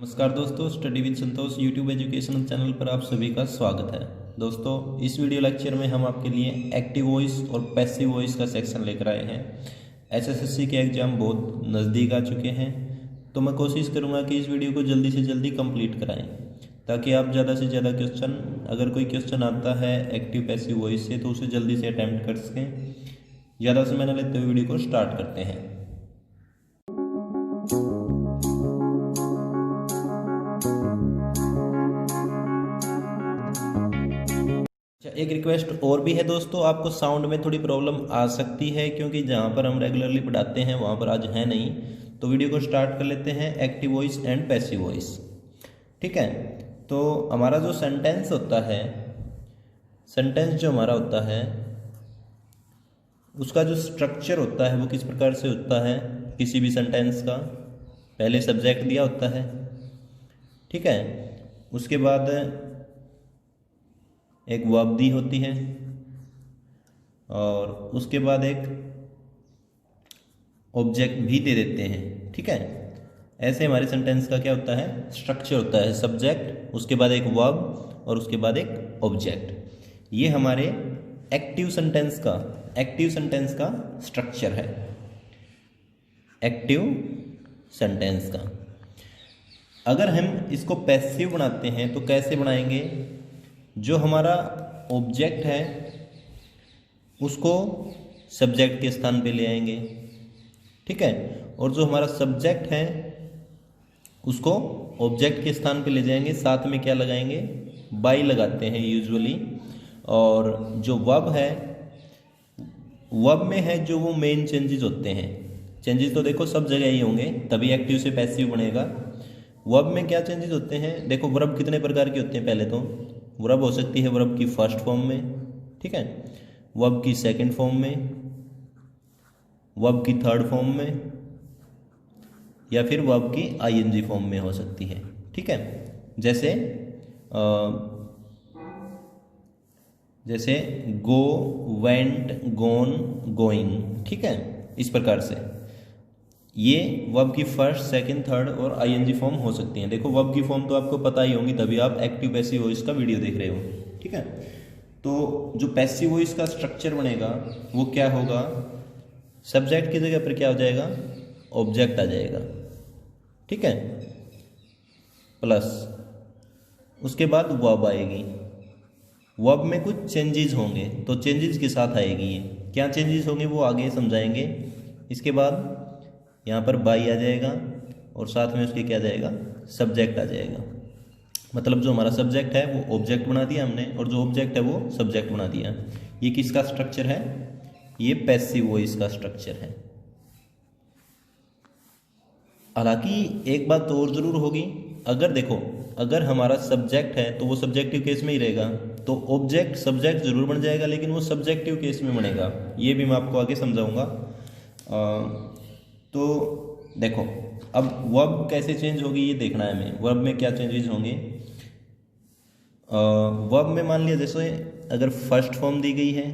नमस्कार दोस्तों, study with Santosh YouTube educational channel पर आप सभी का स्वागत है। दोस्तों, इस वीडियो लेक्चर में हम आपके लिए एक्टिव वॉइस और पैसिव वॉइस का सेक्शन लेकर आए हैं। एसएससी के एग्ज़ाम बहुत नज़दीक आ चुके हैं, तो मैं कोशिश करूंगा कि इस वीडियो को जल्दी से जल्दी कंप्लीट कराएं, ताकि आप ज़्यादा से ज़्यादा क्वेश्चन, अगर कोई क्वेश्चन आता है एक्टिव पैसिव वॉइस से, तो उसे जल्दी से अटैम्प्ट कर सकें। ज़्यादा समय न लेते हुए वीडियो को स्टार्ट करते हैं। एक रिक्वेस्ट और भी है दोस्तों, आपको साउंड में थोड़ी प्रॉब्लम आ सकती है, क्योंकि जहाँ पर हम रेगुलरली पढ़ाते हैं वहाँ पर आज है नहीं। तो वीडियो को स्टार्ट कर लेते हैं, active voice and passive voice. ठीक है, तो हमारा जो सेंटेंस होता है, सेंटेंस जो हमारा होता है, उसका जो स्ट्रक्चर होता है वो किस प्रकार से होता है। किसी भी सेंटेंस का पहले सब्जेक्ट दिया होता है, ठीक है, उसके बाद एक वर्ब दी होती है, और उसके बाद एक ऑब्जेक्ट भी दे देते हैं। ठीक है, ऐसे हमारे सेंटेंस का क्या होता है, स्ट्रक्चर होता है। सब्जेक्ट, उसके बाद एक वर्ब और उसके बाद एक ऑब्जेक्ट। ये हमारे एक्टिव सेंटेंस का स्ट्रक्चर है, एक्टिव सेंटेंस का। अगर हम इसको पैसिव बनाते हैं तो कैसे बनाएंगे? जो हमारा ऑब्जेक्ट है उसको सब्जेक्ट के स्थान पे ले आएंगे, ठीक है, और जो हमारा सब्जेक्ट है उसको ऑब्जेक्ट के स्थान पे ले जाएंगे। साथ में क्या लगाएंगे? बाई लगाते हैं यूजुअली। और जो वर्ब है, वर्ब में है जो वो मेन चेंजेस होते हैं। चेंजेस तो देखो सब जगह ही होंगे, तभी एक्टिव से पैसिव बनेगा। वर्ब में क्या चेंजेस होते हैं? देखो, वर्ब कितने प्रकार के होते हैं। पहले तो वर्ब हो सकती है वर्ब की फर्स्ट फॉर्म में, ठीक है, वर्ब की सेकंड फॉर्म में, वर्ब की थर्ड फॉर्म में, या फिर वर्ब की आईएनजी फॉर्म में हो सकती है। ठीक है, जैसे गो, वेंट, गोन, गोइंग। ठीक है, इस प्रकार से ये वर्ब की फर्स्ट, सेकंड, थर्ड और आईएनजी फॉर्म हो सकती हैं। देखो, वर्ब की फॉर्म तो आपको पता ही होंगी, तभी आप एक्टिव पैसिव वॉइस का वीडियो देख रहे हो। ठीक है, तो जो पैसिव वॉइस का स्ट्रक्चर बनेगा वो क्या होगा? सब्जेक्ट की जगह पर क्या हो जाएगा? ऑब्जेक्ट आ जाएगा, ठीक है, प्लस उसके बाद वर्ब आएगी। वर्ब में कुछ चेंजेस होंगे, तो चेंजेस के साथ आएगी। ये क्या चेंजेस होंगे वो आगे समझाएंगे। इसके बाद यहाँ पर बाई आ जाएगा, और साथ में उसके क्या आ जाएगा? सब्जेक्ट आ जाएगा। मतलब जो हमारा सब्जेक्ट है वो ऑब्जेक्ट बना दिया हमने, और जो ऑब्जेक्ट है वो सब्जेक्ट बना दिया। ये किसका स्ट्रक्चर है? ये पैसिव वॉइस का स्ट्रक्चर है। हालांकि एक बात तो और ज़रूर होगी, अगर देखो, अगर हमारा सब्जेक्ट है तो वो सब्जेक्टिव केस में ही रहेगा, तो ऑब्जेक्ट सब्जेक्ट जरूर बन जाएगा, लेकिन वो सब्जेक्टिव केस में बनेगा। ये भी मैं आपको आगे समझाऊंगा। तो देखो, अब वर्ब कैसे चेंज होगी ये देखना है हमें। वर्ब में क्या चेंजेस होंगे? वर्ब में मान लिया, जैसे अगर फर्स्ट फॉर्म दी गई है,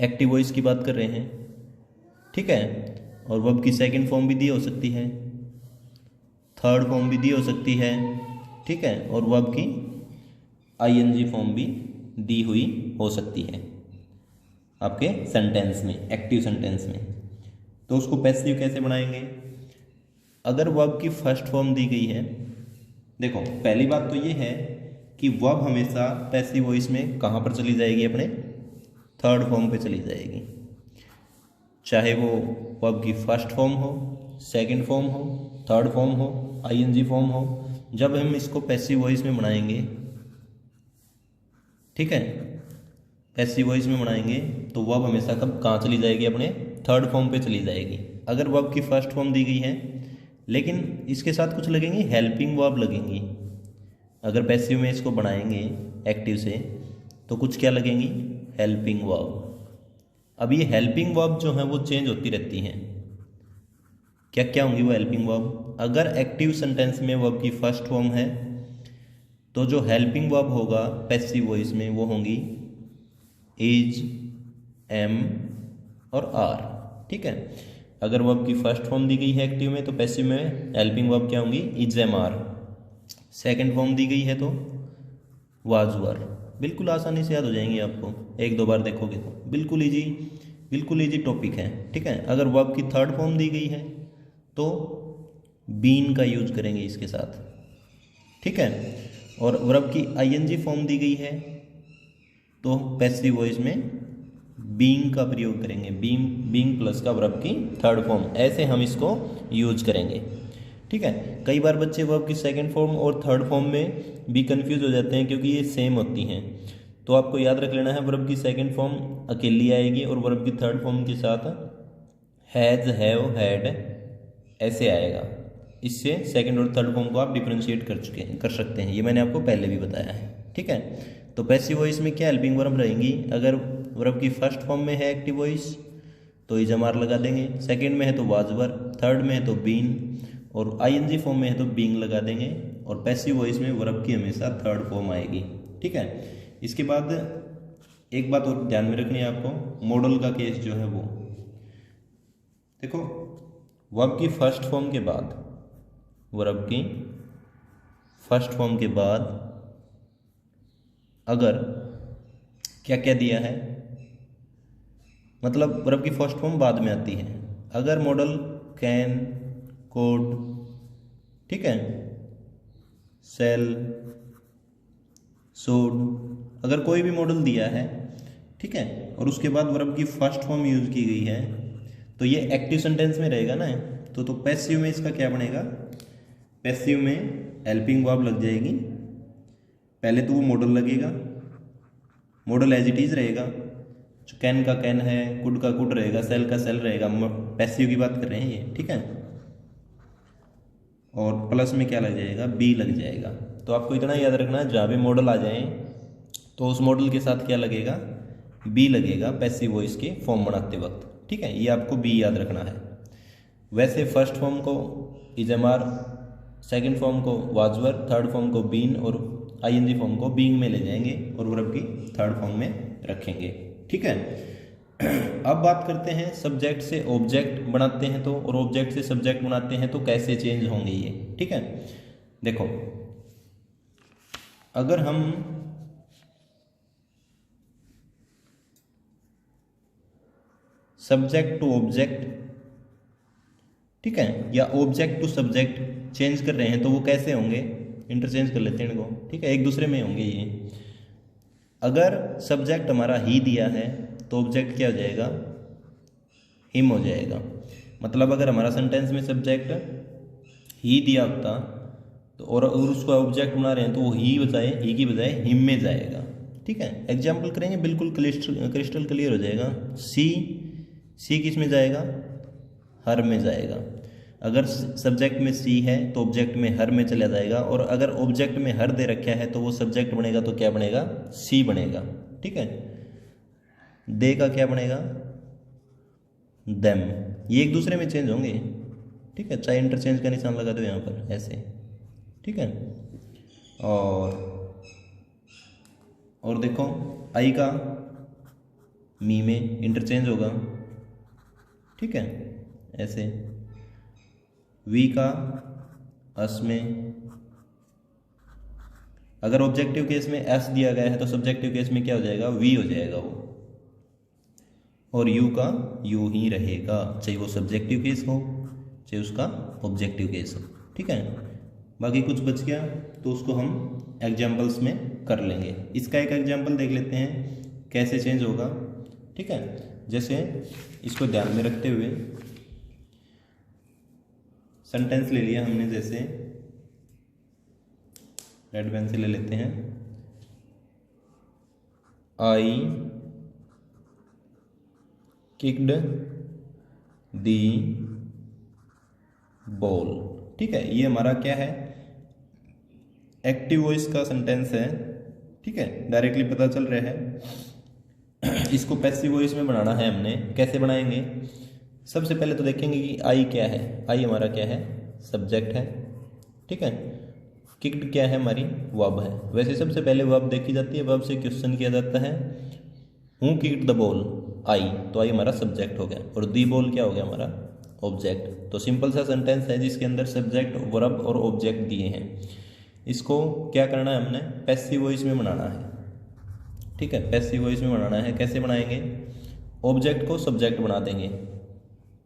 एक्टिव वॉइस की बात कर रहे हैं, ठीक है, और वर्ब की सेकंड फॉर्म भी दी हो सकती है, थर्ड फॉर्म भी दी हो सकती है, ठीक है, और वर्ब की आईएनजी फॉर्म भी दी हुई हो सकती है आपके सेंटेंस में, एक्टिव सेंटेंस में। तो उसको पैसिव कैसे बनाएंगे? अगर वर्ब की फर्स्ट फॉर्म दी गई है, देखो पहली बात तो ये है कि वर्ब हमेशा पैसिव वॉइस में कहाँ पर चली जाएगी? अपने थर्ड फॉर्म पे चली जाएगी। चाहे वो वर्ब की फर्स्ट फॉर्म हो, सेकंड फॉर्म हो, थर्ड फॉर्म हो, आईएनजी फॉर्म हो, जब हम इसको पैसिव वॉइस में बनाएंगे, ठीक है, पैसिव वॉइस में बनाएंगे, तो वर्ब हमेशा कब कहाँ चली जाएगी? अपने थर्ड फॉर्म पे चली जाएगी। अगर वर्ब की फर्स्ट फॉर्म दी गई है, लेकिन इसके साथ कुछ लगेंगी, हेल्पिंग वर्ब लगेंगी। अगर पैसिव में इसको बनाएंगे एक्टिव से, तो कुछ क्या लगेंगी? Helping verb. अब ये हेल्पिंग वर्ब जो है वो चेंज होती रहती हैं। क्या क्या होंगी वो हेल्पिंग वर्ब? अगर एक्टिव सेंटेंस में वर्ब की फर्स्ट फॉर्म है, तो जो हेल्पिंग वर्ब होगा पैसिव वॉइस में वो होंगी इज, एम और आर। ठीक है, अगर वर्ब की फर्स्ट फॉर्म दी गई है एक्टिव में तो पैसिव में हेल्पिंग वर्ब क्या होंगी, is am are. Second form दी गई है तो वाज वर। बिल्कुल आसानी से याद हो जाएंगे आपको, एक दो बार देखोगे तो बिल्कुल इजी टॉपिक है। ठीक है, अगर वर्ब की थर्ड फॉर्म दी गई है तो बीन का यूज करेंगे इसके साथ। ठीक है, और वर्ब की आईएनजी फॉर्म दी गई है तो पैसिव वॉइस में बीइंग का प्रयोग करेंगे, बीइंग प्लस का वर्ब की थर्ड फॉर्म, ऐसे हम इसको यूज करेंगे। ठीक है, कई बार बच्चे वर्ब की सेकंड फॉर्म और थर्ड फॉर्म में भी कंफ्यूज हो जाते हैं क्योंकि ये सेम होती हैं। तो आपको याद रख लेना है, वर्ब की सेकंड फॉर्म अकेली आएगी और वर्ब की थर्ड फॉर्म के साथ हैज़, हैव, हैड ऐसे आएगा। इससे सेकंड और थर्ड फॉर्म को आप डिफरेंशिएट कर सकते हैं, ये मैंने आपको पहले भी बताया है। ठीक है, तो पैसिव वॉइस में क्या हेल्पिंग वर्ब रहेंगी, अगर वर्ब की फर्स्ट फॉर्म में है एक्टिव वॉइस तो इज एम आर लगा देंगे, सेकंड में है तो वाज वर, थर्ड में है तो बीन, और आईएनजी फॉर्म में है तो बीइंग लगा देंगे, और पैसिव वॉइस में वर्ब की हमेशा थर्ड फॉर्म आएगी। ठीक है, इसके बाद एक बात और ध्यान में रखनी है आपको, मॉडल का केस जो है वो देखो, वर्ब की फर्स्ट फॉर्म के बाद, वर्ब की फर्स्ट फॉर्म के बाद अगर क्या क्या दिया है, मतलब वर्ब की फर्स्ट फॉर्म बाद में आती है, अगर मॉडल कैन, कोड, ठीक है, सेल, शुड, अगर कोई भी मॉडल दिया है, ठीक है, और उसके बाद वर्ब की फर्स्ट फॉर्म यूज की गई है तो ये एक्टिव सेंटेंस में रहेगा ना। तो पैसिव में इसका क्या बनेगा, पैसिव में हेल्पिंग वर्ब लग जाएगी, पहले तो वो मॉडल लगेगा, मॉडल एज इट इज रहेगा, जो कैन का कैन है, कुड का कुड रहेगा, सेल का सेल रहेगा, पैसिव की बात कर रहे हैं ये। ठीक है, और प्लस में क्या लग जाएगा, बी लग जाएगा। तो आपको इतना याद रखना है, जहाँ भी मॉडल आ जाए तो उस मॉडल के साथ क्या लगेगा, बी लगेगा पैसिव वॉइस के फॉर्म बनाते वक्त। ठीक है, ये आपको बी याद रखना है। वैसे फर्स्ट फॉर्म को is am are, second form को वाज वर, थर्ड फॉर्म को बीन और आईएनजी फॉर्म को बीइंग में ले जाएंगे और वर्ब की थर्ड फॉर्म में रखेंगे। ठीक है, अब बात करते हैं सब्जेक्ट से ऑब्जेक्ट बनाते हैं तो, और ऑब्जेक्ट से सब्जेक्ट बनाते हैं तो कैसे चेंज होंगे ये। ठीक है, देखो अगर हम सब्जेक्ट टू ऑब्जेक्ट, ठीक है, या ऑब्जेक्ट टू सब्जेक्ट चेंज कर रहे हैं तो वो कैसे होंगे, इंटरचेंज कर लेते हैं इनको। ठीक है, एक दूसरे में होंगे ये। अगर सब्जेक्ट हमारा ही दिया है तो ऑब्जेक्ट क्या हो जाएगा, हिम हो जाएगा। मतलब अगर हमारा सेंटेंस में सब्जेक्ट ही दिया होता तो और उसको ऑब्जेक्ट बना रहे हैं तो वो ही की बजाय हिम में जाएगा। ठीक है, एग्जाम्पल करेंगे, बिल्कुल क्रिस्टल क्लियर हो जाएगा। सी किस में जाएगा, हर में जाएगा। अगर सब्जेक्ट में सी है तो ऑब्जेक्ट में हर में चला जाएगा, और अगर ऑब्जेक्ट में हर दे रखा है तो वो सब्जेक्ट बनेगा तो क्या बनेगा, सी बनेगा। ठीक है, दे का क्या बनेगा, देम। ये एक दूसरे में चेंज होंगे। ठीक है, चाहे इंटरचेंज का निशान लगा दो यहाँ पर ऐसे। ठीक है, और देखो आई का मी में इंटरचेंज होगा। ठीक है, ऐसे वी का अस में। अगर ऑब्जेक्टिव केस में एस दिया गया है तो सब्जेक्टिव केस में क्या हो जाएगा, वी हो जाएगा वो, और यू का यू ही रहेगा, चाहे वो सब्जेक्टिव केस हो चाहे उसका ऑब्जेक्टिव केस हो। ठीक है, बाकी कुछ बच गया तो उसको हम एग्जाम्पल्स में कर लेंगे। इसका एक एग्जाम्पल देख लेते हैं कैसे चेंज होगा। ठीक है, जैसे इसको ध्यान में रखते हुए सेंटेंस ले लिया हमने, जैसे रेड पेन से ले लेते हैं, आई किक्ड दी बॉल। ठीक है, ये हमारा क्या है, एक्टिव वॉइस का सेंटेंस है। ठीक है, डायरेक्टली पता चल रहा है। इसको पैसिव वॉइस में बनाना है हमने, कैसे बनाएंगे, सबसे पहले तो देखेंगे कि आई क्या है। आई हमारा क्या है, सब्जेक्ट है। ठीक है, किक्ड क्या है, हमारी वर्ब है। वैसे सबसे पहले वर्ब देखी जाती है, वर्ब से क्वेश्चन किया जाता है, हु किक्ड द बॉल, आई, तो आई हमारा सब्जेक्ट हो गया, और दी बॉल क्या हो गया हमारा ऑब्जेक्ट। तो सिंपल सा सेंटेंस है जिसके अंदर सब्जेक्ट, वर्ब और ऑब्जेक्ट दिए हैं। इसको क्या करना है, हमने पैसिव वॉइस में बनाना है। ठीक है, पैसिव वॉइस में बनाना है। कैसे बनाएंगे, ऑब्जेक्ट को सब्जेक्ट बना देंगे।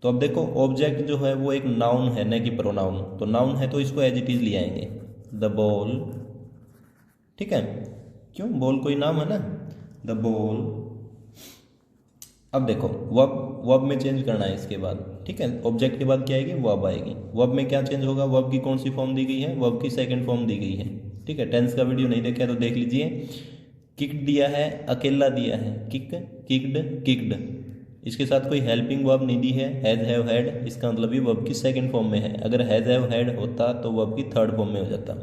तो अब देखो ऑब्जेक्ट जो है वो एक नाउन है, न कि प्रोनाउन। तो नाउन है तो इसको एज इट इज ले आएंगे, द बॉल। ठीक है, क्यों, बॉल कोई नाम है ना, द बॉल। अब देखो वर्ब में चेंज करना है इसके बाद। ठीक है, ऑब्जेक्ट के बाद क्या आएगी, वर्ब आएगी। वर्ब में क्या चेंज होगा, वर्ब की कौन सी फॉर्म दी गई है, वर्ब की सेकंड फॉर्म दी गई है। ठीक है, टेंस का वीडियो नहीं देखा है तो देख लीजिए। किक्ड दिया है, अकेला दिया है, किक, किक्ड, किक्ड। इसके साथ कोई हेल्पिंग वर्ब नहीं दी है, हैज, हैव, हैड। इसका मतलब ये वर्ब की सेकंड फॉर्म में है। अगर हैज, हैव, हैड होता तो वर्ब की थर्ड फॉर्म में हो जाता।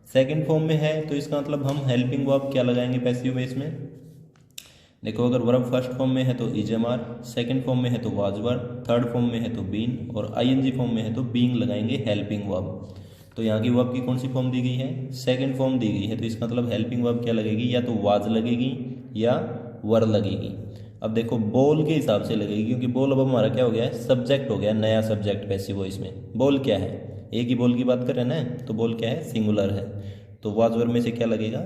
सेकंड फॉर्म में है तो इसका मतलब हम हेल्पिंग वर्ब क्या लगाएंगे पैसिव वॉइस में। देखो अगर वर्ब फर्स्ट फॉर्म में है तो इजमार, सेकंड फॉर्म में है तो वाज वर, थर्ड फॉर्म में है तो बीन, और आईएनजी फॉर्म में है तो बीइंग लगाएंगे हेल्पिंग वर्ब। तो यहाँ की वर्ब की कौन सी फॉर्म दी गई है, सेकंड फॉर्म दी गई है। तो इसका मतलब हेल्पिंग वर्ब क्या लगेगी, या तो वाज लगेगी या वर लगेगी। अब देखो बॉल के हिसाब से लगेगी, क्योंकि बॉल अब हमारा क्या हो गया है, सब्जेक्ट हो गया, नया सब्जेक्ट पैसिव वॉइस में। बॉल क्या है, एक ही बॉल की बात कर रहे हैं ना, तो बॉल क्या है, सिंगुलर है। तो वाज वर में से क्या लगेगा,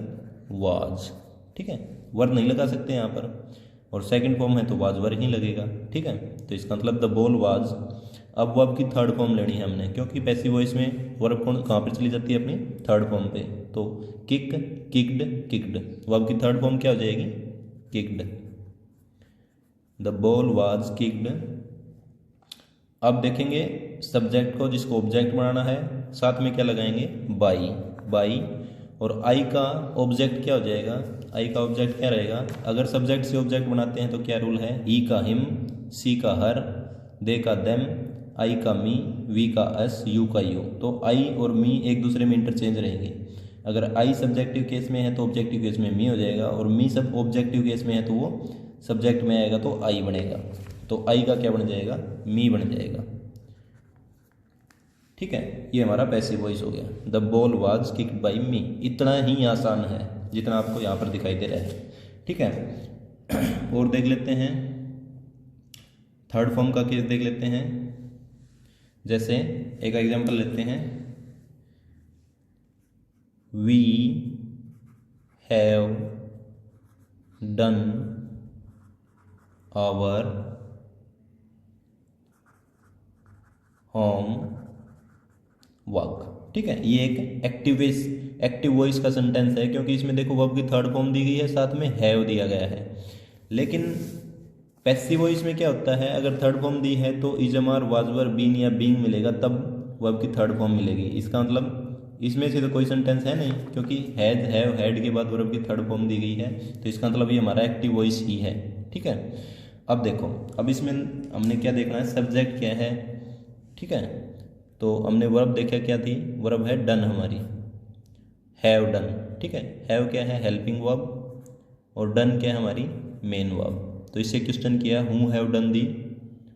वाज। ठीक है, वर नहीं लगा सकते यहाँ पर, और सेकंड फॉर्म है तो वाज वर ही लगेगा। ठीक है, तो इसका मतलब द बॉल वाज। अब वर्ब की थर्ड फॉर्म लेनी है हमने, क्योंकि पैसिव वॉइस में वर्ब कहाँ पर चली जाती है, अपनी थर्ड फॉर्म पे। तो किक, किक्ड, किक्ड। वर्ब की थर्ड फॉर्म क्या हो जाएगी, kicked. The ball was kicked. अब देखेंगे सब्जेक्ट को, जिसको ऑब्जेक्ट बनाना है, साथ में क्या लगाएंगे, बाई, बाई। और आई का ऑब्जेक्ट क्या हो जाएगा, आई का ऑब्जेक्ट क्या रहेगा। अगर सब्जेक्ट से ऑब्जेक्ट बनाते हैं तो क्या रूल है, ई का हिम, सी का हर, दे का देम, आई का मी, वी का अस, यू का यू। तो आई और मी एक दूसरे में इंटरचेंज रहेंगे। अगर आई सब्जेक्टिव केस में है तो ऑब्जेक्टिव केस में मी हो जाएगा, और मी सब ऑब्जेक्टिव केस में है तो वो सब्जेक्ट में आएगा तो आई बनेगा। तो आई का क्या बन जाएगा, मी बन जाएगा। ठीक है, ये हमारा पैसिव वॉइस हो गया, the ball was kicked by me. इतना ही आसान है जितना आपको यहाँ पर दिखाई दे रहा है। ठीक है, और देख लेते हैं थर्ड फॉर्म का केस देख लेते हैं। जैसे एक एग्जांपल लेते हैं, we have done our home work. ठीक है, ये एक एक्टिव वॉइस का सेंटेंस है, क्योंकि इसमें देखो वर्ब की थर्ड फॉर्म दी गई है, साथ में हैव दिया गया है। लेकिन पैसिव वॉइस में क्या होता है, अगर थर्ड फॉर्म दी है तो इजमार, वाजवर, बीन या बीइंग मिलेगा, तब वर्ब की थर्ड फॉर्म मिलेगी। इसका मतलब इसमें से तो कोई सेंटेंस है नहीं, क्योंकि हैज, हैव, हैड के बाद वर्ब की थर्ड फॉर्म दी गई है। तो इसका मतलब ये हमारा एक्टिव वॉइस ही है। ठीक है, अब देखो, अब इसमें हमने क्या देखना है, सब्जेक्ट क्या है। ठीक है, तो हमने वर्ब देखा क्या थी, वर्ब है डन हमारी, हैव डन। ठीक है, हैव क्या है, हेल्पिंग वर्ब, और डन क्या है, हमारी मेन वर्ब। तो इससे क्वेश्चन किया, who have done the,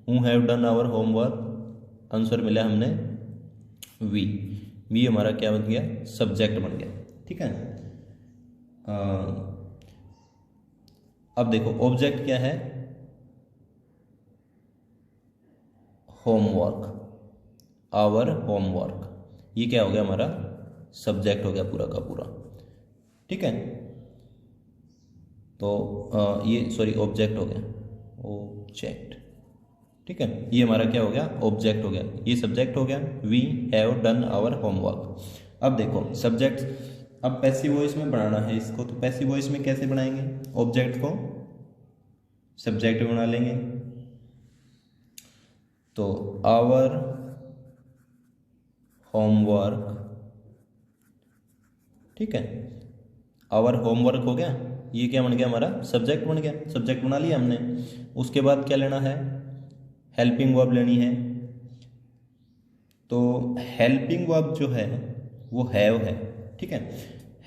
who have done our homework. Answer मिला हमने वी। वी हमारा क्या बन गया, सब्जेक्ट बन गया। ठीक है, अब देखो ऑब्जेक्ट क्या है, होमवर्क, आवर होमवर्क। ये क्या हो गया, हमारा सब्जेक्ट हो गया पूरा का पूरा। ठीक है, तो ये सॉरी ऑब्जेक्ट हो गया, ऑब्जेक्ट। ठीक है, ये हमारा क्या हो गया, ऑब्जेक्ट हो गया, ये सब्जेक्ट हो गया, we have done our homework. अब देखो सब्जेक्ट, अब पैसिव वॉइस में बनाना है इसको, तो पैसिव वॉइस में कैसे बनाएंगे, ऑब्जेक्ट को सब्जेक्ट बना लेंगे। तो आवर होमवर्क। ठीक है, आवर होमवर्क हो गया, ये क्या बन गया, हमारा सब्जेक्ट बन गया। सब्जेक्ट बना लिया हमने। उसके बाद क्या लेना है, हेल्पिंग वर्ब लेनी है। तो हेल्पिंग वर्ब जो है वो हैव है। ठीक है,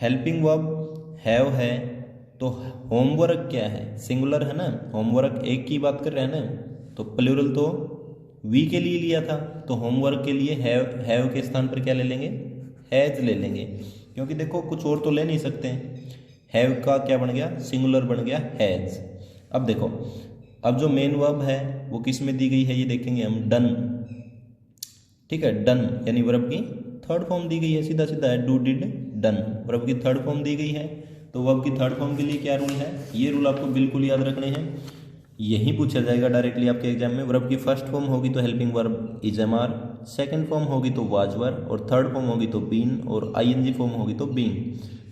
हेल्पिंग वर्ब हैव है, तो होमवर्क क्या है, सिंगुलर है ना, होमवर्क एक की बात कर रहे हैं ना, तो प्लूरल तो वी के लिए लिया था, तो होमवर्क के लिए हैव के स्थान पर क्या ले लेंगे, हैज ले लेंगे, क्योंकि देखो कुछ और तो ले नहीं सकते। हैव का क्या बन गया, सिंगुलर बन गया हैज। अब देखो, अब जो मेन वर्ब है वो किस में दी गई है, ये देखेंगे हम, डन। ठीक है। डन यानी वर्ब की थर्ड फॉर्म दी गई है, सीधा सीधा है, डू डिड डन, वर्ब की थर्ड फॉर्म दी गई है। तो वर्ब की थर्ड फॉर्म के लिए क्या रूल है, ये रूल आपको बिल्कुल याद रखने हैं। यही पूछा जाएगा डायरेक्टली आपके एग्जाम में। वर्ब की फर्स्ट फॉर्म होगी तो helping verb is am are, second form होगी तो वाज वर, और थर्ड फॉर्म होगी तो बीन, और आईएनजी फॉर्म होगी तो बीन।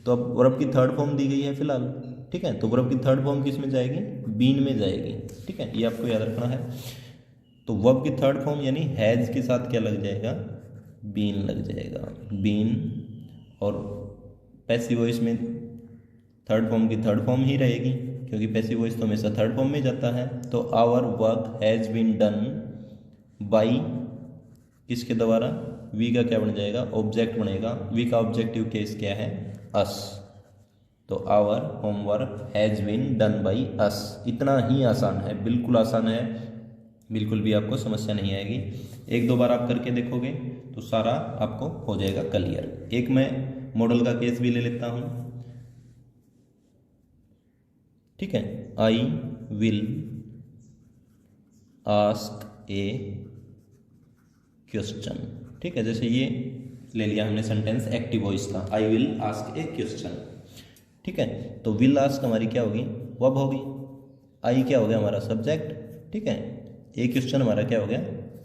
तो अब वर्ब की थर्ड फॉर्म दी गई है फिलहाल, ठीक है। तो वर्ब की थर्ड फॉर्म किस में जाएगी, बीन में जाएगी, ठीक है, ये आपको याद रखना है। तो वर्ब की थर्ड फॉर्म यानी हैज के साथ क्या लग जाएगा, बीन लग जाएगा, बीन। और पैसिव वॉइस में थर्ड फॉर्म की थर्ड फॉर्म ही रहेगी, क्योंकि पैसिव वॉइस तो हमेशा थर्ड फॉर्म में जाता है। तो our work has been done by, किसके द्वारा, वी का क्या बन जाएगा, ऑब्जेक्ट बनेगा। वी का ऑब्जेक्टिव केस क्या है, अस। तो our homework has been done by us. इतना ही आसान है, बिल्कुल आसान है, बिल्कुल भी आपको समस्या नहीं आएगी। एक दो बार आप करके देखोगे तो सारा आपको हो जाएगा क्लियर। एक मैं मॉडल का केस भी ले लेता हूँ, ठीक है। I will ask A question, ठीक है। जैसे ये ले लिया हमने सेंटेंस एक्टिव वॉइस का, I will ask A question, ठीक है। तो विल आस्क हमारी क्या होगी, वर्ब होगी। आई क्या हो गया हमारा सब्जेक्ट, ठीक है। ए क्वेश्चन हमारा क्या हो गया,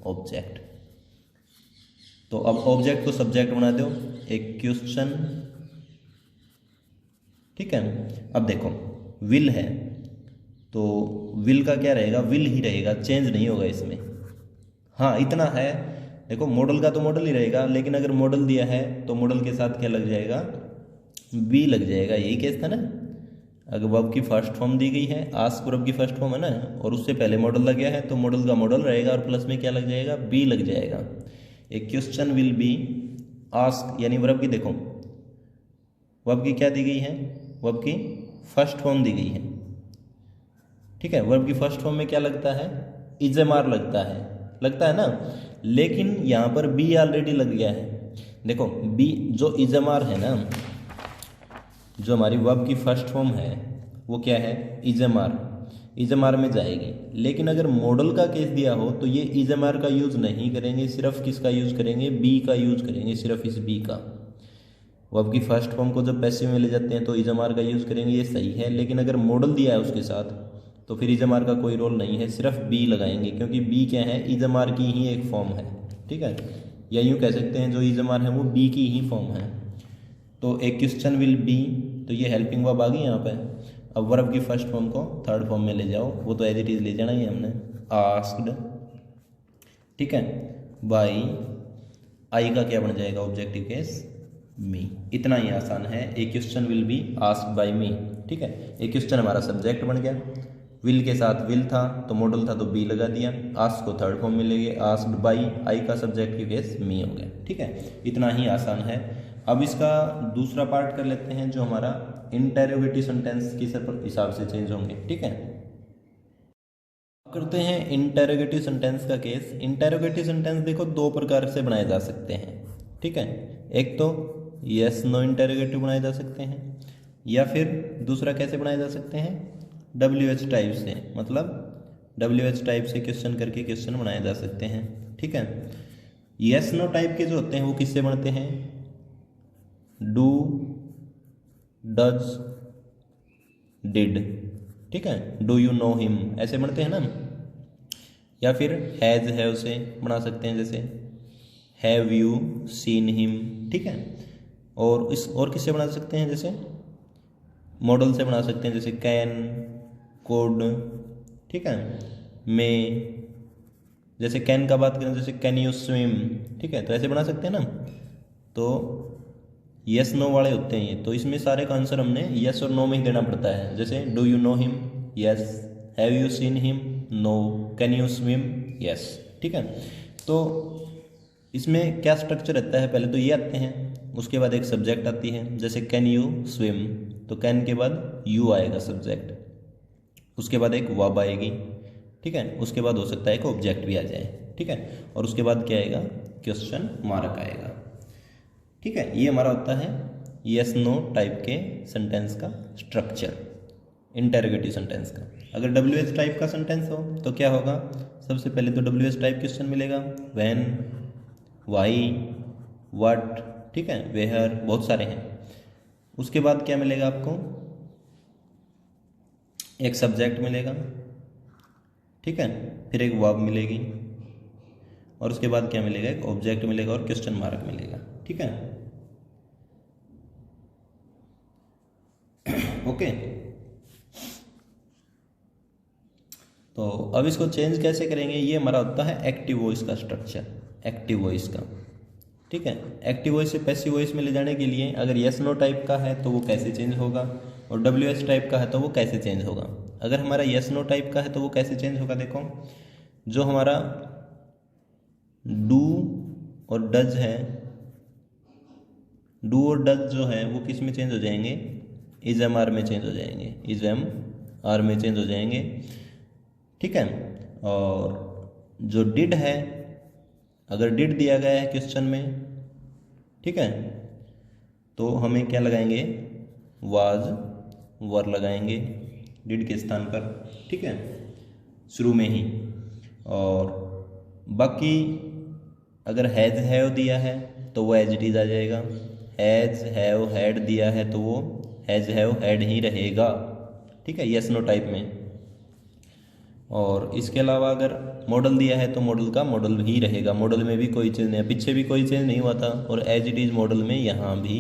ऑब्जेक्ट। तो अब ऑब्जेक्ट को सब्जेक्ट बना दो, एक क्वेश्चन, ठीक है। अब देखो विल है तो विल का क्या रहेगा, विल ही रहेगा, चेंज नहीं होगा इसमें। हाँ इतना है, देखो मॉडल का तो मॉडल ही रहेगा, लेकिन अगर मॉडल दिया है तो मॉडल के साथ क्या लग जाएगा, बी लग जाएगा। यही केस था ना, अगर वर्ब की फर्स्ट फॉर्म दी गई है, आस्क वर्ब की फर्स्ट फॉर्म है ना, और उससे पहले मॉडल लग गया है तो मॉडल का मॉडल रहेगा और प्लस में क्या लग जाएगा, बी लग जाएगा। एक क्वेश्चन विल बी आस्क यानी वर्ब की, देखो वर्ब की क्या दी गई है, वर्ब की फर्स्ट फॉर्म दी गई है, ठीक है। वर्ब की फर्स्ट फॉर्म में क्या लगता है, इज एम आर लगता है ना, लेकिन यहाँ पर बी ऑलरेडी लग गया है। देखो बी जो इज एम आर है ना, जो हमारी वर्ब की फर्स्ट फॉर्म है वो क्या है, इज एम आर में जाएगी। लेकिन अगर मॉडल का केस दिया हो तो ये इज एम आर का यूज़ नहीं करेंगे, सिर्फ किसका यूज़ करेंगे, बी का यूज़ करेंगे, सिर्फ इस बी का। वर्ब की फर्स्ट फॉर्म को जब पैसिव में ले जाते हैं तो इज एम आर का यूज़ करेंगे, ये सही है। लेकिन अगर मॉडल दिया है उसके साथ तो फिर इज एम आर का कोई रोल नहीं है, सिर्फ बी लगाएंगे, क्योंकि बी क्या है, इज एम आर की ही एक फॉर्म है, ठीक है। या यूँ कह सकते हैं जो इज एम आर है वो बी की ही फॉर्म है। तो एक क्वेश्चन विल बी, तो ये हेल्पिंग वर्ब आ गई यहाँ पे। अब वर्ब की फर्स्ट फॉर्म को थर्ड फॉर्म में ले जाओ, वो तो एज इट इज ले जाना ही है हमने, आस्क्ड, ठीक है, बाई, आई का क्या बन जाएगा ऑब्जेक्टिव केस, मी। इतना ही आसान है। एक question will be asked by me, ठीक है। एक क्वेश्चन हमारा सब्जेक्ट बन गया, विल के साथ विल था तो मॉडल था तो बी लगा दिया, आस्क को थर्ड फॉर्म में ले गए, आस्क्ड बाई, आई का सब्जेक्टिव केस मी हो गया, ठीक है। इतना ही आसान है। अब इसका दूसरा पार्ट कर लेते हैं जो हमारा इंटेरोगेटिव सेंटेंस किस हिसाब से चेंज होंगे, ठीक है। करते हैं इंटेरोगेटिव सेंटेंस का केस। इंटेरोगेटिव सेंटेंस देखो दो प्रकार से बनाए जा सकते हैं, ठीक है। एक तो यस नो इंटेरोगेटिव बनाए जा सकते हैं, या फिर दूसरा कैसे बनाए जा सकते हैं, WH टाइप से, मतलब WH टाइप से क्वेश्चन करके क्वेश्चन बनाए जा सकते हैं, ठीक है। यस नो टाइप के जो होते हैं वो किससे बनते हैं, डू, डज, डिड, ठीक है, डू यू नो हिम, ऐसे बनते हैं ना। या फिर हैज़ है उसे बना सकते हैं, जैसे हैव यू सीन हिम, ठीक है। और किससे बना सकते हैं, जैसे मॉडल से बना सकते हैं, जैसे कैन, कोड, ठीक है, मे। जैसे कैन का बात करें, जैसे कैन यू स्विम, ठीक है, तो ऐसे बना सकते हैं ना। तो यस नो वाले होते हैं ये, तो इसमें सारे का आंसर हमने यस और नो में ही देना पड़ता है। जैसे do you know him, yes, have you seen him, no, can you swim, yes, ठीक है। तो इसमें क्या स्ट्रक्चर रहता है, पहले तो ये आते हैं, उसके बाद एक सब्जेक्ट आती है, जैसे कैन यू स्विम, तो कैन के बाद यू आएगा सब्जेक्ट, उसके बाद एक वर्ब आएगी, ठीक है, उसके बाद हो सकता है एक ऑब्जेक्ट भी आ जाए, ठीक है, और उसके बाद क्या आएगा, क्वेश्चन मार्क आएगा, ठीक है। ये हमारा होता है यस नो टाइप के सेंटेंस का स्ट्रक्चर, इंटेरोगेटिव सेंटेंस का। अगर WH टाइप का सेंटेंस हो तो क्या होगा, सबसे पहले तो WH टाइप क्वेश्चन मिलेगा, व्हेन, वाई, व्हाट, ठीक है, वेयर, बहुत सारे हैं। उसके बाद क्या मिलेगा आपको, एक सब्जेक्ट मिलेगा, ठीक है, फिर एक वर्ब मिलेगी, और उसके बाद क्या मिलेगा, एक ऑब्जेक्ट मिलेगा और क्वेश्चन मार्क मिलेगा, ठीक है। ओके, तो अब इसको चेंज कैसे करेंगे, ये हमारा होता है एक्टिव वॉइस का स्ट्रक्चर, एक्टिव वॉइस का, ठीक है। एक्टिव वॉइस से पैसिव वॉइस में ले जाने के लिए अगर यस नो टाइप का है तो वो कैसे चेंज होगा, और डब्ल्यू एस टाइप का है तो वो कैसे चेंज होगा। अगर हमारा यस नो टाइप का है तो वो कैसे चेंज होगा, देखो जो हमारा डू और डज है, डू और डज जो है वो किस में चेंज हो जाएंगे, इज एम आर में चेंज हो जाएंगे, इज एम आर में चेंज हो जाएंगे, ठीक है। और जो डिड है, अगर डिड दिया गया है क्वेश्चन में, ठीक है, तो हमें क्या लगाएंगे, वाज वर लगाएंगे डिड के स्थान पर, ठीक है, शुरू में ही। और बाकी अगर हैज़ हैव दिया है तो वो एज इट इज़ आ जाएगा, हैज़ हैव हैड दिया है तो वो हैज़ हैव हैड ही रहेगा, ठीक है, यस नो टाइप में। और इसके अलावा अगर मॉडल दिया है तो मॉडल का मॉडल ही रहेगा, मॉडल में भी कोई चेंज नहीं है, पीछे भी कोई चेंज नहीं हुआ था, और एज इट इज़ मॉडल में यहाँ भी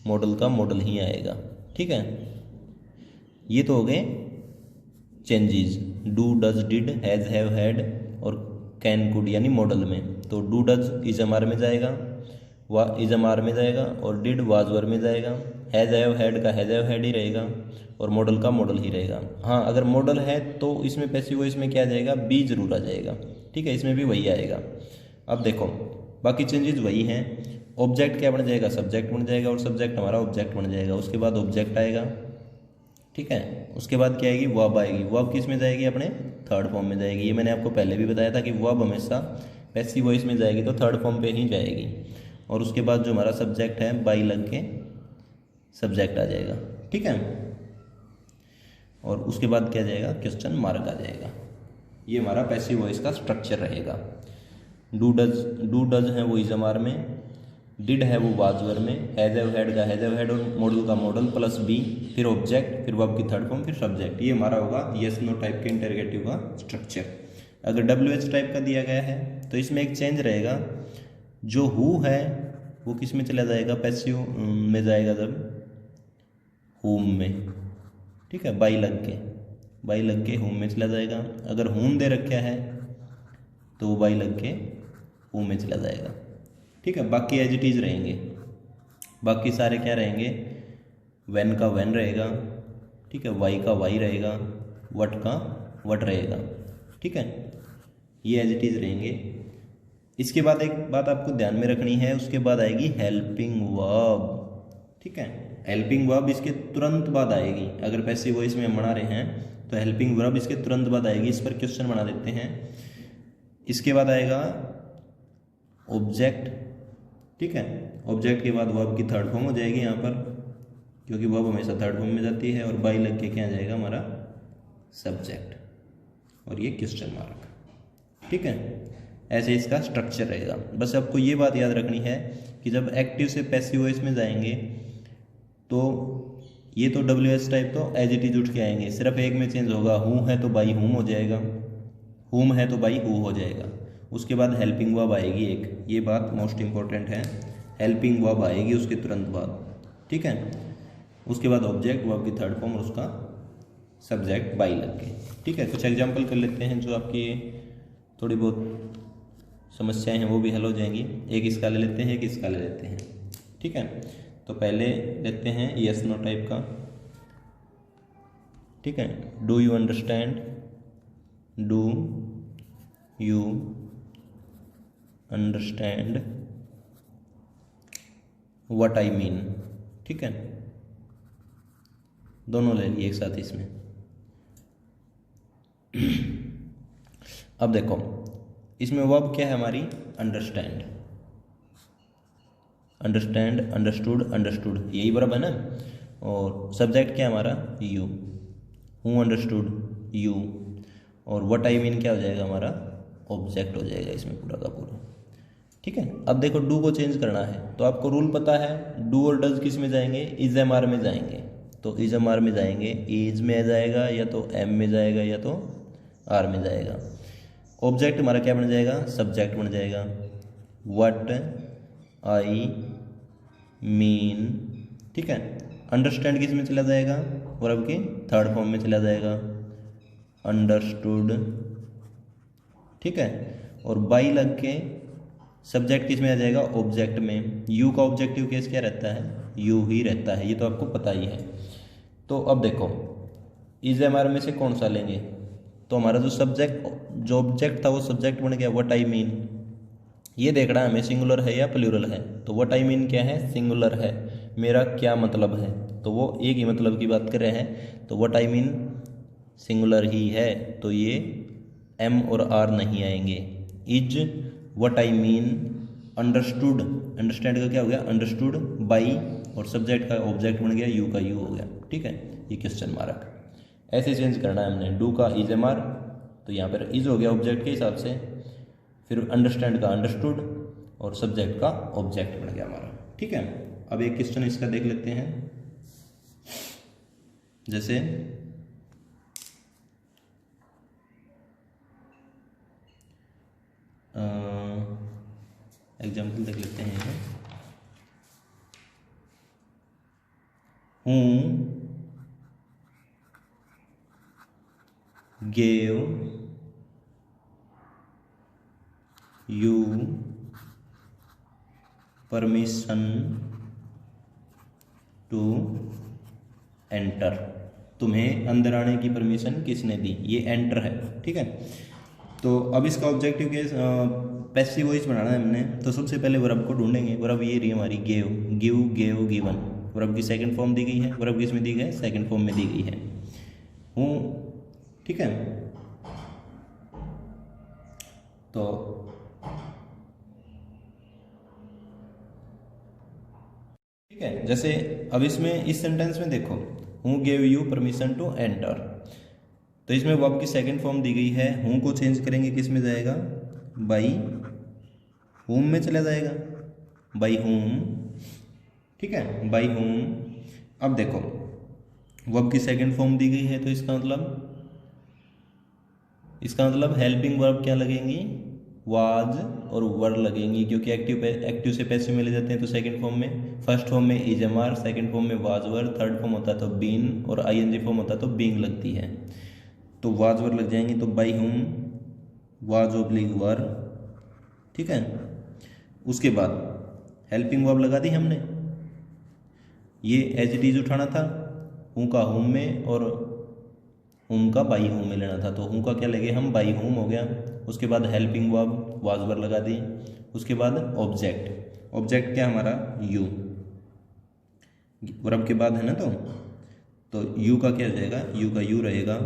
मॉडल का मॉडल ही आएगा, ठीक है। ये तो हो गए changes, do does did has have had और कैन कुड यानी मॉडल में। तो do does is am are में जाएगा, वा इज एम आर में जाएगा, और डिड वाज वर में जाएगा, हैज़ हैव हैड का हैज़ हैव हैड ही रहेगा, और मॉडल का मॉडल ही रहेगा। हाँ, अगर मॉडल है तो इसमें पैसिव वॉइस में क्या आ जाएगा, बी जरूर आ जाएगा, ठीक है, इसमें भी वही आएगा। अब देखो बाकी चेंजेस वही हैं, ऑब्जेक्ट क्या बन जाएगा, सब्जेक्ट बन जाएगा, और सब्जेक्ट हमारा ऑब्जेक्ट बन जाएगा, उसके बाद ऑब्जेक्ट आएगा, ठीक है। उसके बाद क्या आएगी, वर्ब आएगी, वर्ब किस में जाएगी, अपने थर्ड फॉर्म में जाएगी। ये मैंने आपको पहले भी बताया था कि वर्ब हमेशा पैसिव वॉइस में जाएगी तो थर्ड फॉर्म पे ही जाएगी। और उसके बाद जो हमारा सब्जेक्ट है बाई लग के सब्जेक्ट आ जाएगा, ठीक है। और उसके बाद क्या जाएगा, क्वेश्चन मार्क आ जाएगा। ये हमारा पैसिव वॉइस का स्ट्रक्चर रहेगा। डू डज है वो इज एम आर में, डिड है वो वाज वर में, हैज़ हैव हैड का हैज़ हैव हैड और मॉडल का मॉडल प्लस बी, फिर ऑब्जेक्ट, फिर वर्ब की थर्ड फॉर्म, फिर सब्जेक्ट। ये हमारा होगा यस नो टाइप के इंटरोगेटिव का स्ट्रक्चर। अगर डब्ल्यू एच टाइप का दिया गया है तो इसमें एक चेंज रहेगा, जो हु है वो किस में चला जाएगा, पैसिव में जाएगा जब होम में, ठीक है, बाई लग के होम में चला जाएगा। अगर होम दे रखा है तो वो बाई लग के होम में चला जाएगा, ठीक है। बाकी एज इट इज़ रहेंगे, बाकी सारे क्या रहेंगे, वैन का वैन रहेगा, ठीक है, वाई का वाई रहेगा, वट का वट रहेगा, ठीक है, ये एज इट इज़ रहेंगे। इसके बाद एक बात आपको ध्यान में रखनी है, उसके बाद आएगी हेल्पिंग वर्ब, ठीक है। हेल्पिंग वर्ब इसके तुरंत बाद आएगी। अगर पैसिव वॉइस में हम बना रहे हैं तो हेल्पिंग वर्ब इसके तुरंत बाद आएगी। इस पर क्वेश्चन बना देते हैं। इसके बाद आएगा ऑब्जेक्ट, ठीक है, ऑब्जेक्ट के बाद वर्ब की थर्ड फॉर्म हो जाएगी यहाँ पर, क्योंकि वर्ब हमेशा थर्ड फॉर्म में जाती है, और बाई लग के क्या आ जाएगा हमारा सब्जेक्ट, और ये क्वेश्चन मार्क, ठीक है। ऐसे इसका स्ट्रक्चर रहेगा। बस आपको ये बात याद रखनी है कि जब एक्टिव से पैसिव वॉइस में जाएंगे तो ये तो डब्ल्यू एस टाइप तो एज इट इज उठ के आएंगे, सिर्फ एक में चेंज होगा, हूँ है तो बाई हूम हो जाएगा, हूम है तो बाई हु हो जाएगा। उसके बाद हेल्पिंग वर्ब आएगी एक, ये बात मोस्ट इंपॉर्टेंट है, हेल्पिंग वर्ब आएगी उसके तुरंत बाद, ठीक है। उसके बाद ऑब्जेक्ट, वर्ब की थर्ड फॉर्म और उसका सब्जेक्ट बाई लग के, ठीक है। कुछ एग्जांपल कर लेते हैं जो आपकी थोड़ी बहुत समस्याएं हैं वो भी हल हो जाएंगी। एक इसका ले लेते हैं, एक इसका ले लेते हैं, ठीक है। तो पहले लेते हैं यस नो टाइप का, ठीक है। Do you understand, do you understand what I mean, ठीक है। दोनों ले लिए एक साथ इसमें। अब देखो इसमें वर्ब क्या है हमारी, अंडरस्टैंड, अंडरस्टैंड, अंडरस्टूड, अंडरस्टूड, यही वर्ब है ना। और सब्जेक्ट क्या है हमारा, यू, हूँ अंडरस्टूड यू, और व्हाट आई मीन क्या हो जाएगा हमारा, ऑब्जेक्ट हो जाएगा इसमें पूरा का पूरा, ठीक है। अब देखो डू को चेंज करना है तो आपको रूल पता है, डू और डज किस में जाएंगे, इज एम आर में जाएंगे। तो इज एम आर में जाएंगे, इज में आ जाएगा या तो एम में जाएगा या तो आर में जाएगा। ऑब्जेक्ट हमारा क्या बन जाएगा, सब्जेक्ट बन जाएगा। व्हाट आई मीन, ठीक है। अंडरस्टैंड किस में चला जाएगा, और अब की थर्ड फॉर्म में चला जाएगा, अंडरस्टूड, ठीक है। और बाई लग के सब्जेक्ट किस में आ जाएगा, ऑब्जेक्ट में। यू का ऑब्जेक्टिव केस क्या रहता है, यू ही रहता है, ये तो आपको पता ही है। तो अब देखो इज एम आर में से कौन सा लेंगे, तो हमारा जो ऑब्जेक्ट था वो सब्जेक्ट बन गया। व्हाट आई मीन, ये देखना है हमें सिंगुलर है या प्लूरल है। तो व्हाट आई मीन क्या है, सिंगुलर है। मेरा क्या मतलब है, तो वो एक ही मतलब की बात कर रहे हैं, तो व्हाट आई मीन सिंगुलर ही है, तो ये एम और आर नहीं आएंगे। Is what I mean understood, understand का क्या हो गया, अंडरस्टूड बाई, और सब्जेक्ट का ऑब्जेक्ट बन गया, यू का यू हो गया, ठीक है। ये क्वेश्चन मार्क ऐसे चेंज करना है हमने। डू का इज एम आर, तो यहाँ पर इज हो गया ऑब्जेक्ट के हिसाब से, फिर अंडरस्टैंड का अंडरस्टूड, और सब्जेक्ट का ऑब्जेक्ट बन गया हमारा, ठीक है। अब एक क्वेश्चन इसका देख लेते हैं, जैसे एग्जाम्पल देख लेते हैं। Who gave you permission to enter, तुम्हें अंदर आने की परमिशन किसने दी, ये एंटर है, ठीक है। तो अब इसका ऑब्जेक्टिव केस पैसिव वॉइस बनाना है हमने, तो सबसे पहले वर्ब को ढूंढेंगे। वर्ब ये रही हमारी gave, give, gave, given. Verb की सेकंड फॉर्म दी गई है, वर्ब किस में दी गई है, सेकंड फॉर्म में दी गई है, हूँ, ठीक है। तो ठीक है, जैसे अब इसमें इस सेंटेंस में देखो, who gave you permission to enter, तो इसमें वर्ब की सेकंड फॉर्म दी गई है। हूँ को चेंज करेंगे, किस में जाएगा, बाई होम में चला जाएगा, बाई होम, ठीक है, बाई होम। अब देखो वर्ब की सेकंड फॉर्म दी गई है, तो इसका मतलब हेल्पिंग वर्ब क्या लगेंगी, वाज और वर लगेंगी, क्योंकि एक्टिव से पैसिव में ले जाते हैं तो सेकंड फॉर्म में, फर्स्ट फॉर्म में is am are, second form में वाज वर, थर्ड फॉर्म होता तो बीन, और आईएनजी फॉर्म होता तो बीइंग लगती है, तो वाज वर लग जाएंगी। तो बाई होम वाज ऑब्लिक वर, ठीक है। उसके बाद हेल्पिंग वर्ब लगा दी हमने, ये एज इट इज उठाना था, हूँ का होम में और होम का बाई होम में लेना था, तो हूँ का क्या लगे हम, बाई होम हो गया। उसके बाद हेल्पिंग वर्ब वाज वर लगा दी। उसके बाद ऑब्जेक्ट क्या हमारा, यू, वर्ब के बाद है ना, तो यू का क्या हो जाएगा, यू का यू रहेगा।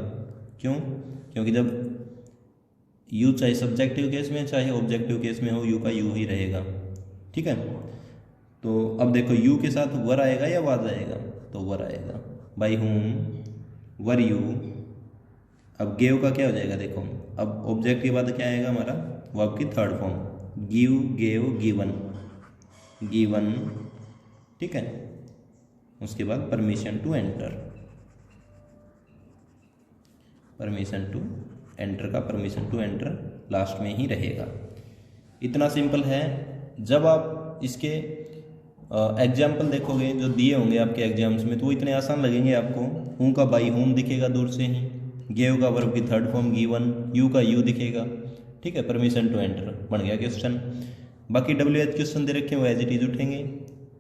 क्यों, क्योंकि जब यू चाहे सब्जेक्टिव केस में चाहे ऑब्जेक्टिव केस में हो, यू का यू ही रहेगा, ठीक है। तो अब देखो यू के साथ वर आएगा या वाज आएगा, तो वर आएगा, बाई होम वर यू। अब गेव का क्या हो जाएगा, देखो अब ऑब्जेक्ट के बाद क्या आएगा हमारा, वर्ब की third form, give, gave, given, given, ठीक है। उसके बाद permission to enter, permission to enter का परमिशन टू एंटर लास्ट में ही रहेगा। इतना सिंपल है। जब आप इसके एग्जाम्पल देखोगे जो दिए होंगे आपके एग्जाम्स में, तो वो इतने आसान लगेंगे आपको। हूँ का बाई होम दिखेगा दूर से ही, गेव का वर्ब की थर्ड फॉर्म गिवन, यू का यू दिखेगा, ठीक है, परमिशन टू एंटर बन गया क्वेश्चन। बाकी WH क्वेश्चन दे रखे हैं वो एज इट इज उठेंगे,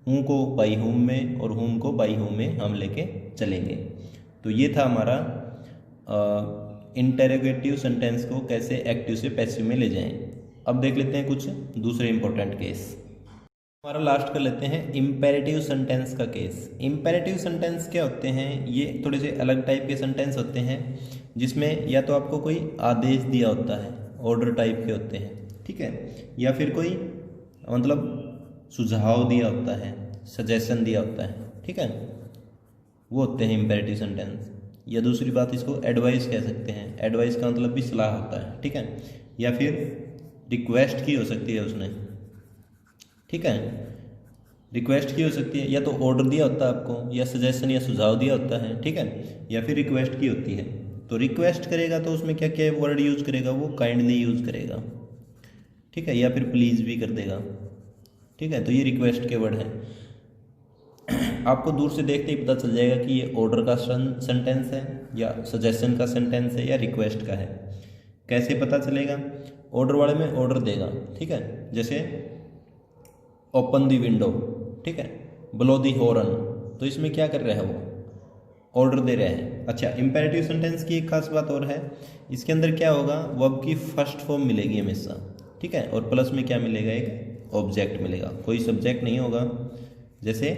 हूँ को बाई होम में और होम को बाई होम में हम लेके चलेंगे। तो ये था हमारा इंटेरोगेटिव सेंटेंस को कैसे एक्टिव से पैसिव में ले जाएं। अब देख लेते हैं कुछ दूसरे इंपॉर्टेंट केस। हमारा लास्ट कर लेते हैं इम्पेरेटिव सेंटेंस का केस। इम्पेरेटिव सेंटेंस क्या होते हैं, ये थोड़े से अलग टाइप के सेंटेंस होते हैं जिसमें या तो आपको कोई आदेश दिया होता है, ऑर्डर टाइप के होते हैं, ठीक है, या फिर कोई मतलब सुझाव दिया होता है, सजेशन दिया होता है, ठीक है, वो होते हैं इम्पेरेटिव सेंटेंस। या दूसरी बात इसको एडवाइस कह सकते हैं, एडवाइस का मतलब भी सलाह होता है, ठीक है, या फिर रिक्वेस्ट की हो सकती है उसने, ठीक है। रिक्वेस्ट की हो सकती है, या तो ऑर्डर दिया होता है आपको, या सजेशन या सुझाव दिया होता है, ठीक है, या फिर रिक्वेस्ट की होती है। तो रिक्वेस्ट करेगा तो उसमें क्या क्या वर्ड यूज़ करेगा, वो काइंडली यूज़ करेगा, ठीक है, या फिर प्लीज़ भी कर देगा, ठीक है। तो ये रिक्वेस्ट के वर्ड हैं। आपको दूर से देखते ही पता चल जाएगा कि ये ऑर्डर का सेंटेंस है, या सजेशन का सेंटेंस है, या रिक्वेस्ट का है। कैसे पता चलेगा? ऑर्डर वाले में ऑर्डर देगा, ठीक है, जैसे ओपन दी विंडो, ठीक है, ब्लो दी हॉर्न, तो इसमें क्या कर रहा है, वो ऑर्डर दे रहा है। अच्छा, इंपेरेटिव सेंटेंस की एक खास बात और है, इसके अंदर क्या होगा, वर्ब की फर्स्ट फॉर्म मिलेगी हमेशा, ठीक है, और प्लस में क्या मिलेगा, एक ऑब्जेक्ट मिलेगा, कोई सब्जेक्ट नहीं होगा। जैसे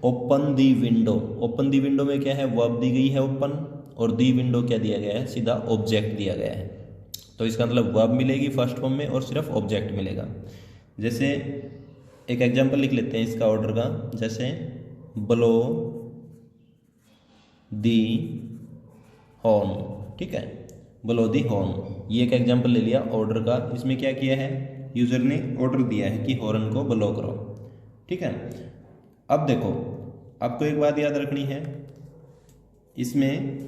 ओपन दी विंडो, ओपन दी विंडो में क्या है, वर्ब दी गई है ओपन, और दी विंडो क्या दिया गया है, सीधा ऑब्जेक्ट दिया गया है। तो इसका मतलब वर्ब मिलेगी फर्स्ट फॉर्म में और सिर्फ ऑब्जेक्ट मिलेगा। जैसे एक एग्जांपल लिख लेते हैं इसका ऑर्डर का, जैसे ब्लो दी हॉर्न, ठीक है, ब्लो दी हॉर्न, ये एक एग्जांपल ले लिया ऑर्डर का। इसमें क्या किया है, यूज़र ने ऑर्डर दिया है कि हॉर्न को ब्लो करो, ठीक है। अब देखो, आपको एक बात याद रखनी है, इसमें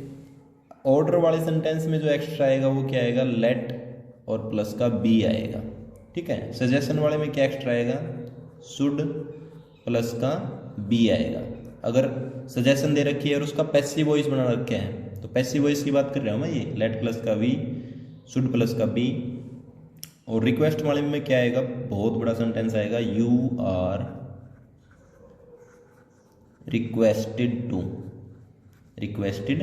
ऑर्डर वाले सेंटेंस में जो एक्स्ट्रा आएगा वो क्या आएगा, लेट और प्लस का बी आएगा, ठीक है। सजेशन वाले में क्या एक्स्ट्रा आएगा, शुड प्लस का बी आएगा। अगर सजेशन दे रखी है और उसका पैसिव वॉइस बना रखे हैं, तो पैसिव वॉइस की बात कर रहा हूँ मैं, ये लेट प्लस का वी, शुड प्लस का बी। और रिक्वेस्ट वाले में क्या आएगा, बहुत बड़ा सेंटेंस आएगा, you are requested to, requested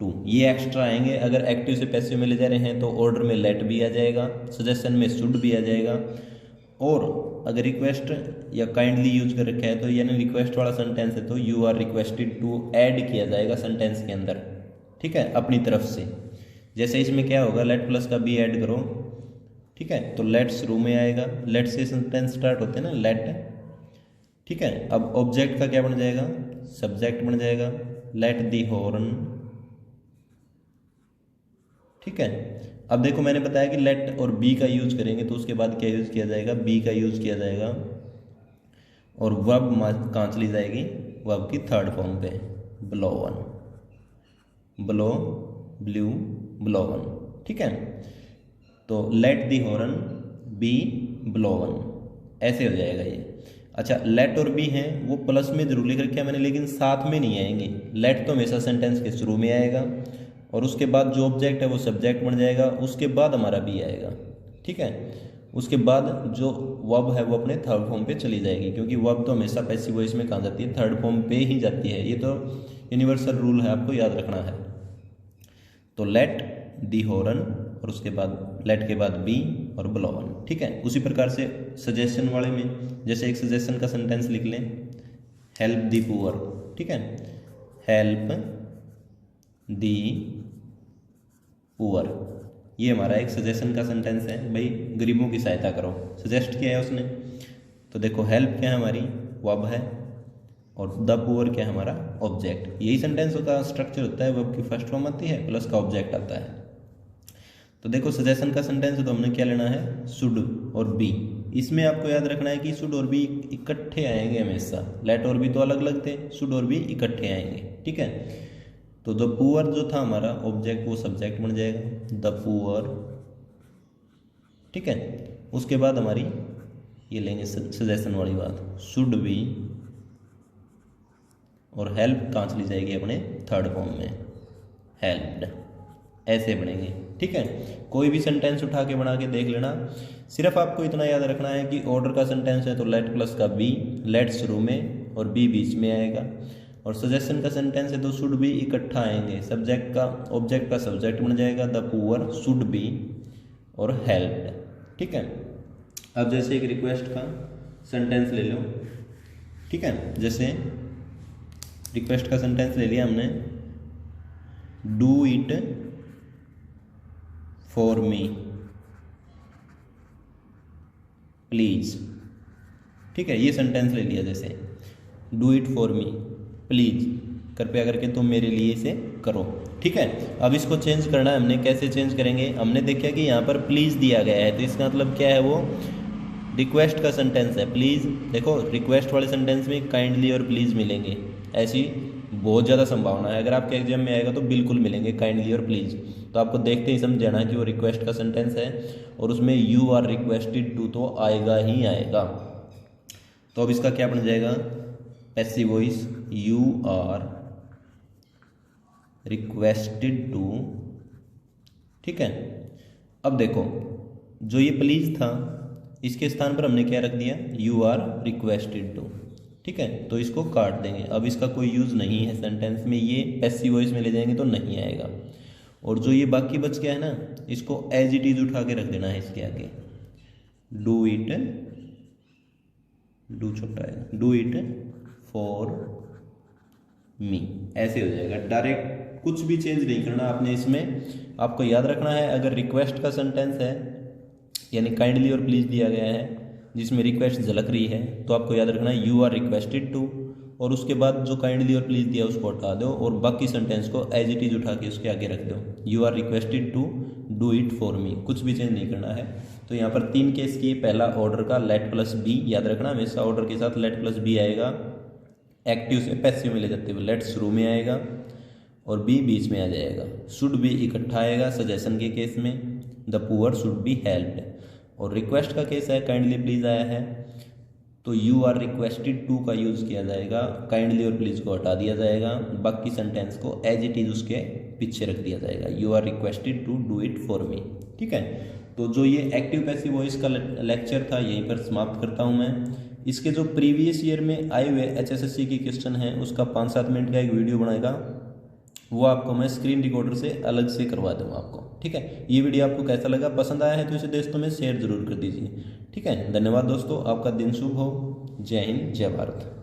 to, ये एक्स्ट्रा आएंगे। अगर एक्टिव से पैसिव में ले जा रहे हैं तो ऑर्डर में लेट भी आ जाएगा, सजेशन में शुड भी आ जाएगा, और अगर रिक्वेस्ट या काइंडली यूज कर रखा है तो यानी रिक्वेस्ट वाला सेंटेंस है तो you are requested to add किया जाएगा सेंटेंस के अंदर, ठीक है, अपनी तरफ से। जैसे इसमें क्या होगा, लेट प्लस का बी ऐड करो, ठीक है, तो लेट शुरू में आएगा, लेट से सेंटेंस स्टार्ट होते हैं ना, लेट, ठीक है। अब ऑब्जेक्ट का क्या बन जाएगा, सब्जेक्ट बन जाएगा, लेट दी हॉर्न, ठीक है। अब देखो मैंने बताया कि लेट और बी का यूज करेंगे तो उसके बाद क्या यूज किया जाएगा, बी का यूज किया जाएगा, और वर्ब कहाँ चली जाएगी, वर्ब की थर्ड फॉर्म पे, ब्लोवन, ब्लो, ब्लू, ब्लोवन, ठीक है। तो लेट दी हॉर्न बी ब्लोवन, ऐसे हो जाएगा ये। अच्छा, लेट और बी हैं वो प्लस में जरूर लिख रखा है मैंने, लेकिन साथ में नहीं आएंगे। लेट तो हमेशा सेंटेंस के शुरू में आएगा, और उसके बाद जो ऑब्जेक्ट है वो सब्जेक्ट बन जाएगा, उसके बाद हमारा बी आएगा, ठीक है। उसके बाद जो वर्ब है वो अपने थर्ड फॉर्म पे चली जाएगी, क्योंकि वर्ब तो हमेशा पैसिव वॉइस में कहाँ जाती है, थर्ड फॉर्म पे ही जाती है। ये तो यूनिवर्सल रूल है, आपको याद रखना है। तो लेट दी हॉर्न, और उसके बाद लेट के बाद बी और ब्लोवन, ठीक है। उसी प्रकार से सजेशन वाले में, जैसे एक सजेशन का सेंटेंस लिख लें, हेल्प दी पुअर, ठीक है, हेल्प दी पुअर, ये हमारा एक सजेशन का सेंटेंस है, भाई गरीबों की सहायता करो, सजेस्ट किया है उसने। तो देखो हेल्प क्या है हमारी, वर्ब है, और द पुअर क्या है हमारा ऑब्जेक्ट। यही सेंटेंस का स्ट्रक्चर होता है, वर्ब की फर्स्ट फॉर्म आती है, प्लस का ऑब्जेक्ट आता है। तो देखो सजेशन का सेंटेंस है तो हमने क्या लेना है, शुड और बी। इसमें आपको याद रखना है कि शुड और बी इकट्ठे आएंगे हमेशा, लेट और बी तो अलग अलग थे, शुड और बी इकट्ठे आएंगे, ठीक है। तो द पुअर जो था हमारा ऑब्जेक्ट वो सब्जेक्ट बन जाएगा, द पुअर, ठीक है। उसके बाद हमारी ये लेंगे सजेशन वाली बात, शुड बी, और हेल्प कहाँ चली जाएगी अपने थर्ड फॉर्म में, हेल्प्ड, ऐसे बनेंगे, ठीक है। कोई भी सेंटेंस उठा के बना के देख लेना। सिर्फ आपको इतना याद रखना है कि ऑर्डर का सेंटेंस है तो लेट प्लस का बी, लेट शुरू में और बी बीच में आएगा, और सजेशन का सेंटेंस है तो शुड बी इकट्ठा आएंगे, सब्जेक्ट का ऑब्जेक्ट का सब्जेक्ट बन जाएगा, द पुअर, शुड बी और हेल्प्ड, ठीक है। अब जैसे एक रिक्वेस्ट का सेंटेंस ले लो, ठीक है, जैसे रिक्वेस्ट का सेंटेंस ले लिया हमने, do it for me please, ठीक है, ये सेंटेंस ले लिया। जैसे do it for me please, कृपया करके तुम मेरे लिए इसे करो, ठीक है। अब इसको चेंज करना है हमने, कैसे चेंज करेंगे, हमने देखा कि यहाँ पर प्लीज़ दिया गया है तो इसका मतलब क्या है, वो रिक्वेस्ट का सेंटेंस है प्लीज़, देखो रिक्वेस्ट वाले सेंटेंस में काइंडली और प्लीज़ मिलेंगे, ऐसी बहुत ज़्यादा संभावना है। अगर आपके एग्जाम में आएगा तो बिल्कुल मिलेंगे काइंडली और प्लीज़। तो आपको देखते ही समझ जाना कि वो रिक्वेस्ट का सेंटेंस है और उसमें यू आर रिक्वेस्टेड टू तो आएगा ही आएगा। तो अब इसका क्या बन जाएगा, passive voice, you are requested to. ठीक है, अब देखो जो ये प्लीज़ था इसके स्थान पर हमने क्या रख दिया, यू आर रिक्वेस्टेड टू। ठीक है, तो इसको काट देंगे, अब इसका कोई यूज़ नहीं है सेंटेंस में, ये पैसिव वॉइस में ले जाएंगे तो नहीं आएगा। और जो ये बाकी बच गया है ना, इसको एज इट इज उठा के रख देना है इसके आगे, डू इट, डू छोटा है, डू इट फॉर मी, ऐसे हो जाएगा। डायरेक्ट कुछ भी चेंज नहीं करना आपने इसमें। आपको याद रखना है अगर रिक्वेस्ट का सेंटेंस है यानी काइंडली और प्लीज़ दिया गया है जिसमें रिक्वेस्ट झलक रही है, तो आपको याद रखना है यू आर रिक्वेस्टेड टू, और उसके बाद जो काइंडली और प्लीज़ दिया उसको हटा दो और बाकी सेंटेंस को एज इट इज उठा के उसके आगे रख दो, you are requested to do it for me, कुछ भी चेंज नहीं करना है। तो यहाँ पर 3 केस किए, पहला ऑर्डर का लेट प्लस बी, याद रखना हमेशा ऑर्डर के साथ लेट प्लस बी आएगा, एक्टिव से पैसिव में ले जाते हुए लेट शुरू में आएगा और बी बीच में आ जाएगा, शुड बी इकट्ठा आएगा सजेशन के केस में, the poor should be helped. और रिक्वेस्ट का केस है काइंडली प्लीज़ आया है तो यू आर रिक्वेस्टेड टू का यूज़ किया जाएगा, काइंडली और प्लीज़ को हटा दिया जाएगा, बाकी सेंटेंस को एज इट इज उसके पीछे रख दिया जाएगा, you are requested to do it for me. ठीक है, तो जो ये एक्टिव पैसिव वॉइस का लेक्चर था यहीं पर समाप्त करता हूँ मैं। इसके जो प्रीवियस ईयर में आए हुए HSSC के क्वेश्चन हैं उसका 5-7 मिनट का एक वीडियो बनाएगा, वो आपको मैं स्क्रीन रिकॉर्डर से अलग से करवा दूँगा आपको। ठीक है, ये वीडियो आपको कैसा लगा, पसंद आया है तो इसे दोस्तों में शेयर जरूर कर दीजिए। ठीक है, धन्यवाद दोस्तों, आपका दिन शुभ हो। जय हिंद, जय भारत।